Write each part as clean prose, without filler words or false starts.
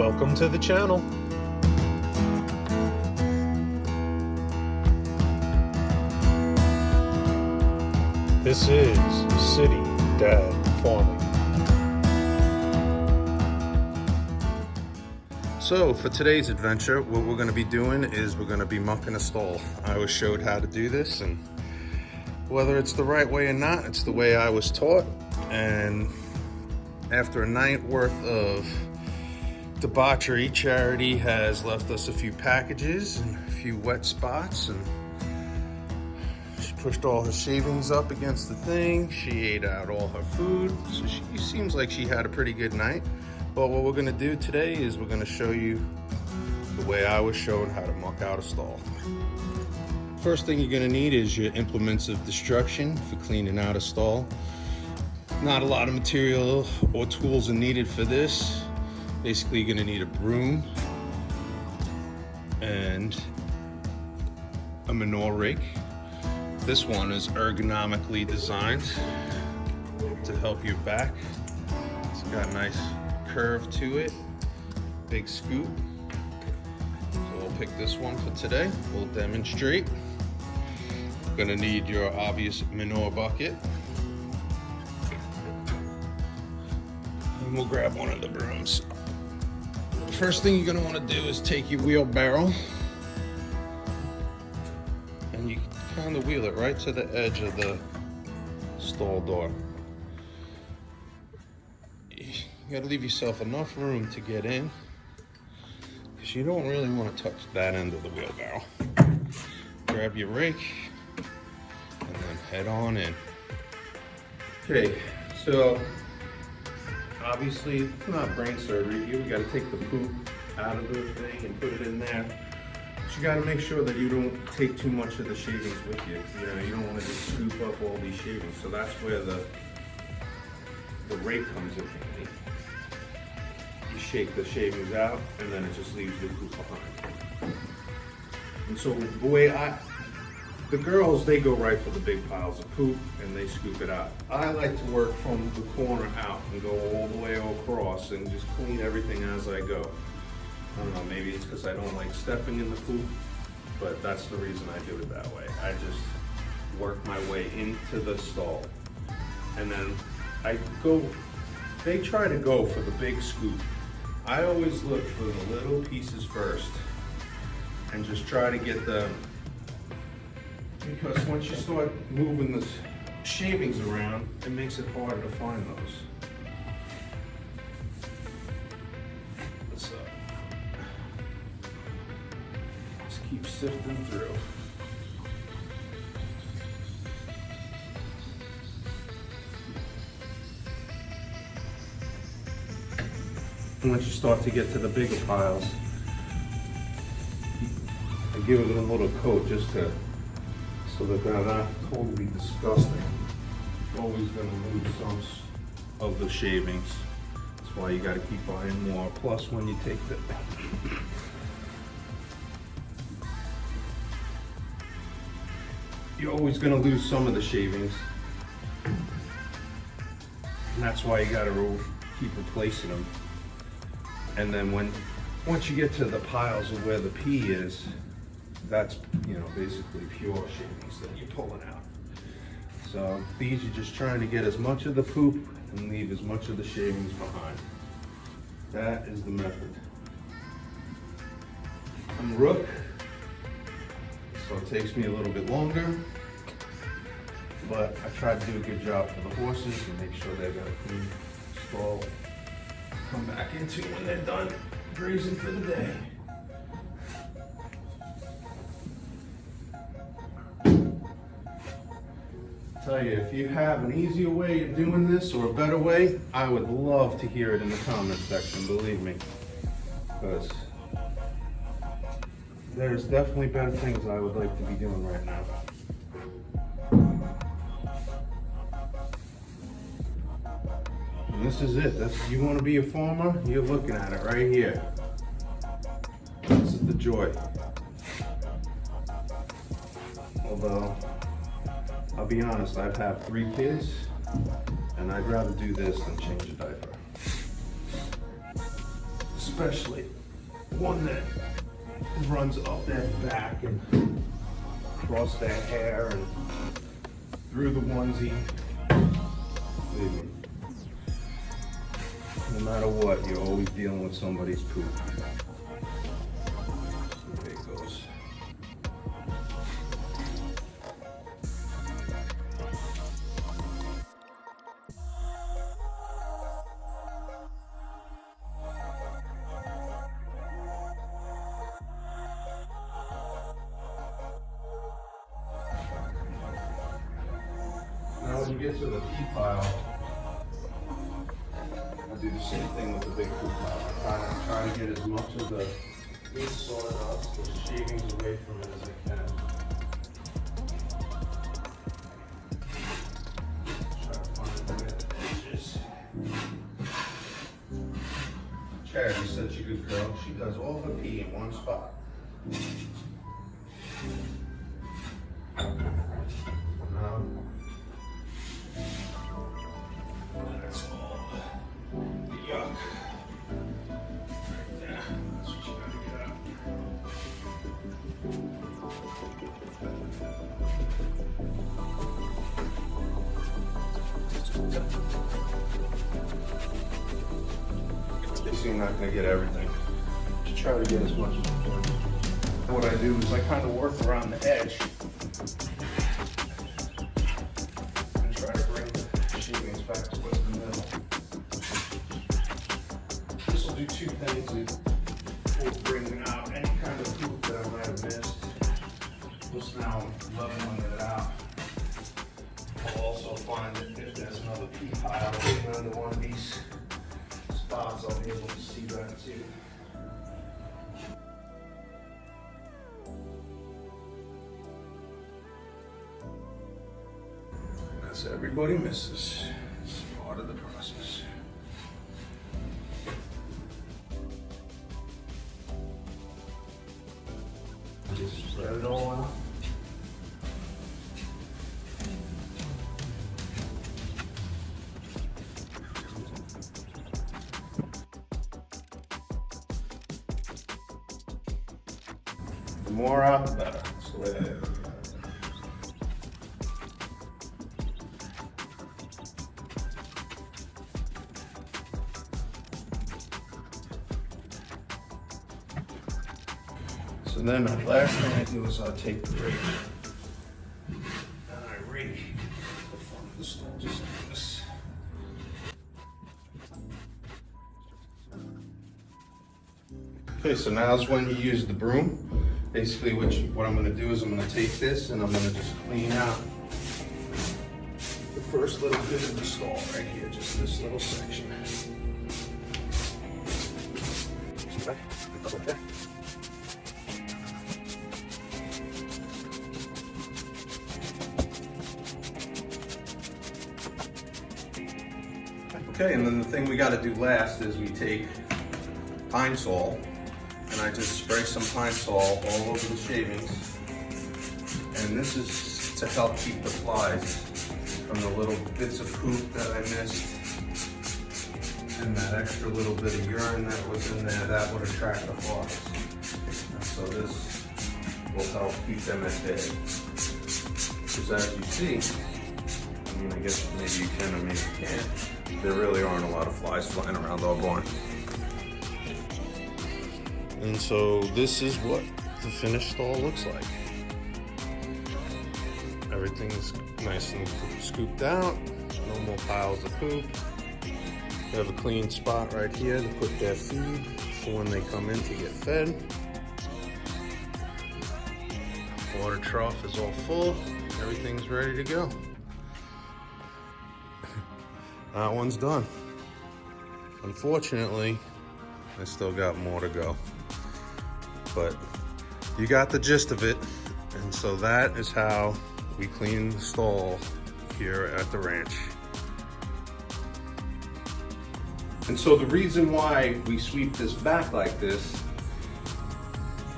Welcome to the channel. This is City Dad Farming. So for today's adventure, what we're going to be doing is we're going to be mucking a stall. I was showed how to do this, and whether it's the right way or not, it's the way I was taught. And after a night worth of debauchery, Charity has left us a few packages and a few wet spots, and she pushed all her shavings up against the thing. She ate out all her food, so she seems like she had a pretty good night. But what we're gonna do today is we're gonna show you the way I was shown how to muck out a stall. First thing you're gonna need is your implements of destruction for cleaning out a stall. Not a lot of material or tools are needed for this. Basically, you're gonna need a broom and a manure rake. This one is ergonomically designed to help your back. It's got a nice curve to it, big scoop. So we'll pick this one for today. We'll demonstrate. Gonna need your obvious manure bucket. And we'll grab one of the brooms. First thing you're gonna wanna do is take your wheelbarrow and you kind of wheel it right to the edge of the stall door. You gotta leave yourself enough room to get in, because you don't really want to touch that end of the wheelbarrow. Grab your rake and then head on in. Okay, so obviously it's not brain surgery here. We gotta take the poop out of the thing and put it in there. But you gotta make sure that you don't take too much of the shavings with you. You know, you don't want to just scoop up all these shavings. So that's where the rake comes in handy. You shake the shavings out, and then it just leaves the poop behind. And so the way the girls, they go right for the big piles of poop and they scoop it out. I like to work from the corner out and go all the way across and just clean everything as I go. I don't know, maybe it's because I don't like stepping in the poop, but that's the reason I do it that way. I just work my way into the stall. And then they try to go for the big scoop. I always look for the little pieces first and just try to get them, because once you start moving the shavings around, it makes it harder to find those. So, just keep sifting through. Once you start to get to the bigger piles, I give it a little coat just so that they're not totally disgusting. You're always going to lose some of the shavings. That's why you got to keep buying more. Plus, when you take you're always going to lose some of the shavings. And that's why you got to keep replacing them. And then once you get to the piles of where the pee is, that's, you know, basically pure shavings that you're pulling out. So these, you're just trying to get as much of the poop and leave as much of the shavings behind. That is the method. I'm Rook, so it takes me a little bit longer, but I try to do a good job for the horses and make sure they've got a clean stall come back into when they're done grazing for the day. Tell you, if you have an easier way of doing this or a better way, I would love to hear it in the comment section, believe me. Because there's definitely better things I would like to be doing right now. And this is it. You want to be a farmer, you're looking at it right here. This is the joy. Although, I'll be honest, I've had 3 kids, and I'd rather do this than change a diaper. especially one that runs up that back and across that hair and through the onesie. Believe me, no matter what, you're always dealing with somebody's poop. There it goes. Now when you get to the pee pile, I do the same thing with the big poop pile. I try to get as much of the sawdust, the shavings away from it as I can. Try to find the bit of dishes. Charity such a good girl. She does all her pee in one spot. Now, that's all the yuck right there. That's what you gotta get out. Obviously, you're not gonna get everything. Just try to get as much as you can. What I do is I kind of work around the edge and try to bring the shavings back towards the middle. This will do two things. It will bring out any kind of poop that I might have missed. Just now I'm leveling it out. I'll also find that if there's another pea pile under one of these spots, I'll be able to see that too. That's everybody misses. It's part of the process. Just spread it all out. The more out, the better. That's the way that is. So then the last thing I do is I take the rake and I rake the front of the stall just like this. Okay, so now's when you use the broom. Basically what I'm going to do is I'm going to take this and I'm going to just clean out the first little bit of the stall right here, just this little section. Okay. Okay, and then the thing we got to do last is we take pine sol, and I just spray some pine sol all over the shavings. And this is to help keep the flies from the little bits of poop that I missed and that extra little bit of urine that was in there that would attract the flies. And so this will help keep them at bay. Because as you see, I mean, I guess maybe you can or maybe you can't. There really aren't a lot of flies flying around our barn. And so this is what the finished stall looks like. Everything's nice and scooped out. No more piles of poop. We have a clean spot right here to put their feed for when they come in to get fed. Water trough is all full. Everything's ready to go. That one's done. Unfortunately, I still got more to go. But you got the gist of it. And so that is how we clean the stall here at the ranch. And so the reason why we sweep this back like this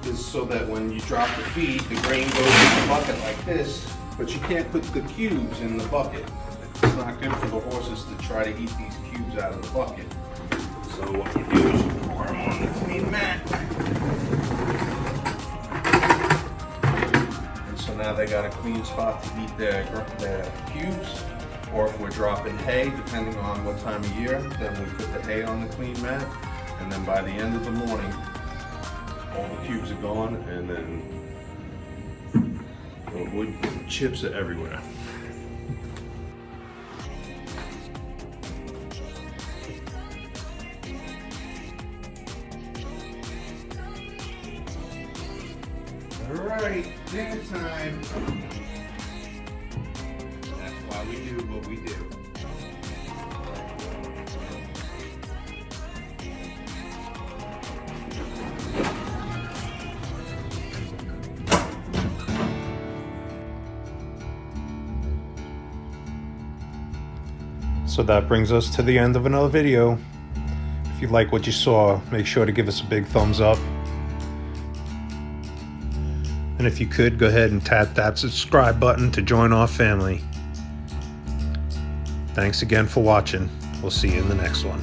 is so that when you drop the feed, the grain goes in the bucket like this, but you can't put the cubes in the bucket. It's not good for the horses to try to eat these cubes out of the bucket. So So what we do is pour them on the clean mat. And so now they got a clean spot to eat their cubes. Or if we're dropping hay, depending on what time of year, then we put the hay on the clean mat. And then by the end of the morning, all the cubes are gone, and then the wood chips are everywhere. All right, dinner time. That's why we do what we do. So that brings us to the end of another video. If you like what you saw, make sure to give us a big thumbs up. And if you could, go ahead and tap that subscribe button to join our family. Thanks again for watching. We'll see you in the next one.